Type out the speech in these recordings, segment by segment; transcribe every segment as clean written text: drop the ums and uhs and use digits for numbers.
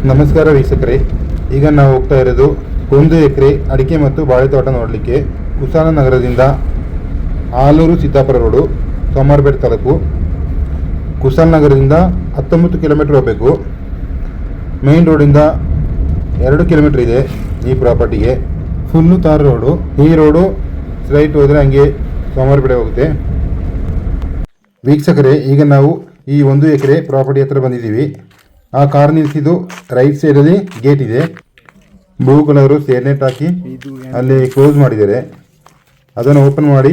ನಮಸ್ಕಾರ ವೀಕ್ಷಕರೇ, ಈಗ ನಾವು ಹೋಗ್ತಾ ಇರೋದು 1 ಎಕರೆ ಅಡಿಕೆ ಮತ್ತು ಬಾಳೆ ತೋಟ ನೋಡಲಿಕ್ಕೆ. ಕುಶಾಲನಗರದಿಂದ ಆಲೂರು ಸಿದ್ದಾಪುರ ರೋಡು, ಸೋಮವಾರಪೇಟೆ ತಾಲೂಕು. ಕುಶಾಲನಗರದಿಂದ 19 ಕಿಲೋಮೀಟರ್ ಹೋಗಬೇಕು. ಮೇನ್ ರೋಡಿಂದ 2 ಕಿಲೋಮೀಟರ್ ಇದೆ ಈ ಪ್ರಾಪರ್ಟಿಗೆ. ಫುಲ್ಲು ತಾರ್ ರೋಡು. ಈ ರೋಡು ಸ್ಟ್ರೈಟ್ ಹೋದರೆ ಹಂಗೆ ಸೋಮವಾರಪೇಟೆ ಹೋಗುತ್ತೆ. ವೀಕ್ಷಕರೇ, ಈಗ ನಾವು ಈ 1 ಎಕರೆ ಪ್ರಾಪರ್ಟಿ ಹತ್ರ ಬಂದಿದ್ದೀವಿ. ಆ ಕಾರ್ ನಿಲ್ಲಿಸಿದ್ದು ರೈಟ್ ಸೈಡಲ್ಲಿ ಗೇಟ್ ಇದೆ. ಬ್ಲೂ ಕಲರು ಸೇರ್ನೆಟ್ ಹಾಕಿ ಅಲ್ಲಿ ಕ್ಲೋಸ್ ಮಾಡಿದ್ದಾರೆ. ಅದನ್ನು ಓಪನ್ ಮಾಡಿ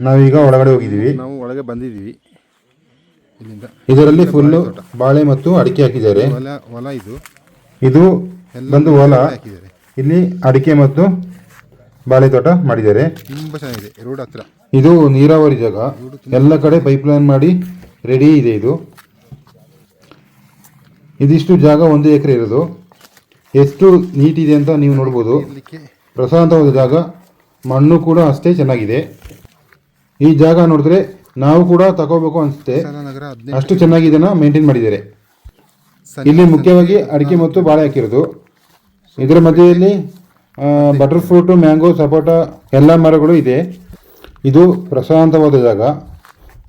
ನಾವೀಗ ಒಳಗಡೆ ಹೋಗಿದ್ದೀವಿ. ನಾವು ಒಳಗೆ ಬಂದಿದ್ದೀವಿ. ಇದರಲ್ಲಿ ಫುಲ್ಲು ಬಾಳೆ ಮತ್ತು ಅಡಿಕೆ ಹಾಕಿದ್ದಾರೆ. ಹೊಲ ಇದು ಬಂದು ಹೊಲ. ಇಲ್ಲಿ ಅಡಿಕೆ ಮತ್ತು ಬಾಳೆ ತೋಟ ಮಾಡಿದ್ದಾರೆ. ತುಂಬ ಚೆನ್ನಾಗಿದೆ. ರೋಡ್ ಹತ್ರ ಇದು ನೀರಾವರಿ ಜಾಗ. ಎಲ್ಲ ಕಡೆ ಪೈಪ್ ಲೈನ್ ಮಾಡಿ ರೆಡಿ ಇದೆ. ಇದಿಷ್ಟು ಜಾಗ 1 ಎಕರೆ ಇರೋದು. ಎಷ್ಟು ನೀಟ್ ಇದೆ ಅಂತ ನೀವು ನೋಡ್ಬೋದು. ಪ್ರಶಾಂತವಾದ ಜಾಗ, ಮಣ್ಣು ಕೂಡ ಅಷ್ಟೇ ಚೆನ್ನಾಗಿದೆ. ಈ ಜಾಗ ನೋಡಿದ್ರೆ ನಾವು ಕೂಡ ತಗೋಬೇಕು ಅನಿಸುತ್ತೆ, ಅಷ್ಟು ಚೆನ್ನಾಗಿ ಇದನ್ನು ಮೇಂಟೈನ್ ಮಾಡಿದ್ದಾರೆ. ಇಲ್ಲಿ ಮುಖ್ಯವಾಗಿ ಅಡಿಕೆ ಮತ್ತು ಬಾಳೆ ಹಾಕಿರೋದು. ಇದರ ಮಧ್ಯೆಯಲ್ಲಿ ಬಟರ್ ಫ್ರೂಟು, ಮ್ಯಾಂಗೋ, ಸಪೋಟ ಎಲ್ಲ ಮರಗಳು ಇದೆ. ಇದು ಪ್ರಶಾಂತವಾದ ಜಾಗ.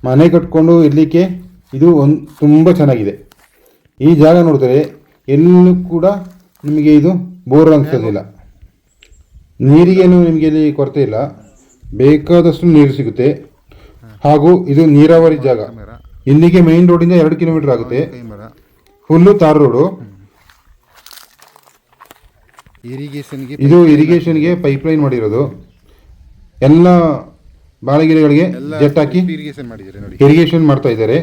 ಮನೆ ಕಟ್ಕೊಂಡು ಇರಲಿಕ್ಕೆ ಇದು ತುಂಬ ಚೆನ್ನಾಗಿದೆ. ಈ ಜಾಗ ನೋಡಿದ್ರೆ ಎಲ್ಲೂ ಕೂಡ ನಿಮಗೆ ಇದು ಬೋರ್ ಅನಿಸೋದಿಲ್ಲ. ನೀರಿಗೇನು ನಿಮಗೆ ಇಲ್ಲಿ ಕೊರತೆ ಇಲ್ಲ, ಬೇಕಾದಷ್ಟು ನೀರು ಸಿಗುತ್ತೆ. ಹಾಗೂ ಇದು ನೀರಾವರಿ ಜಾಗ. ಇಲ್ಲಿಗೆ ಮೇನ್ ರೋಡಿಂದ 2 ಕಿಲೋಮೀಟರ್ ಆಗುತ್ತೆ. ಫುಲ್ಲು ತಾರ್ ರೋಡು. ಇದು ಇರಿಗೇಷನ್ಗೆ ಪೈಪ್ ಲೈನ್ ಮಾಡಿರೋದು. ಎಲ್ಲ ಬಾಳೆಗಿಡಗಳಿಗೆ ಜೆಟ್ ಹಾಕಿ ಇರಿಗೇಷನ್ ಮಾಡ್ತಾ ಇದ್ದಾರೆ.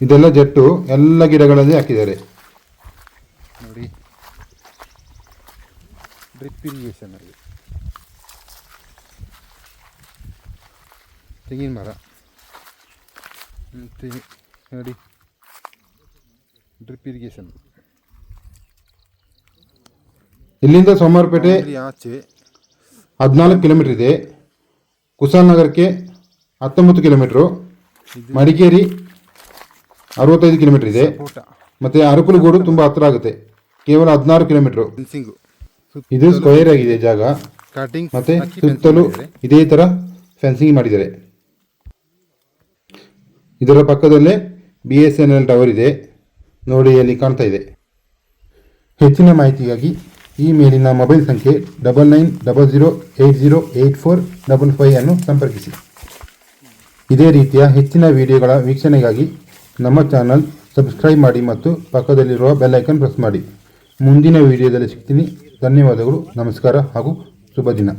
ಇದೆಲ್ಲ ಜೆಟ್ಟು ಎಲ್ಲ ಗಿಡಗಳಲ್ಲಿ ಹಾಕಿದ್ದಾರೆ ನೋಡಿ. ಡ್ರಿಪ್ ಇರಿಗೇಷನ್ ಅಲ್ಲಿ ತೆಂಗಿನ ಮರ ನೋಡಿ. Drip irrigation. ಇಲ್ಲಿಂದ ಸೋಮವಾರಪೇಟೆ ಆಚೆ 14 ಕಿಲೋಮೀಟರ್ ಇದೆ. ಕುಶಾಲನಗರಕ್ಕೆ 19 ಕಿಲೋಮೀಟ್ರು. ಮಡಿಕೇರಿ 65 ಕಿಲೋಮೀಟರ್ ಇದೆ. ಮತ್ತು ಅರಕಲಗೂಡು ತುಂಬ ಹತ್ತಿರ ಆಗುತ್ತೆ, ಕೇವಲ 16 ಕಿಲೋಮೀಟ್ರು. ಇದು ಸ್ಕ್ವೇರ್ ಆಗಿದೆ ಜಾಗ. ಮತ್ತು ಸುತ್ತಲೂ ಇದೇ ಥರ ಫೆನ್ಸಿಂಗ್ ಮಾಡಿದ್ದಾರೆ. ಇದರ ಪಕ್ಕದಲ್ಲೇ BSNL ಟವರ್ ಇದೆ ನೋಡಿ, ಅಲ್ಲಿ ಕಾಣ್ತಾ ಇದೆ. ಹೆಚ್ಚಿನ ಮಾಹಿತಿಗಾಗಿ ಈ ಮೇಲಿನ ಮೊಬೈಲ್ ಸಂಖ್ಯೆ 9900808455 ಅನ್ನು ಸಂಪರ್ಕಿಸಿ. ಇದೇ ರೀತಿಯ ಹೆಚ್ಚಿನ ವಿಡಿಯೋಗಳ ವೀಕ್ಷಣೆಗಾಗಿ ನಮ್ಮ ಚಾನಲ್ ಸಬ್ಸ್ಕ್ರೈಬ್ ಮಾಡಿ ಮತ್ತು ಪಕ್ಕದಲ್ಲಿರುವ ಬೆಲ್ ಐಕನ್ ಪ್ರೆಸ್ ಮಾಡಿ. ಮುಂದಿನ ವಿಡಿಯೋದಲ್ಲಿ ಸಿಗ್ತೀನಿ. ಧನ್ಯವಾದಗಳು, ನಮಸ್ಕಾರ ಹಾಗೂ ಶುಭ ದಿನ.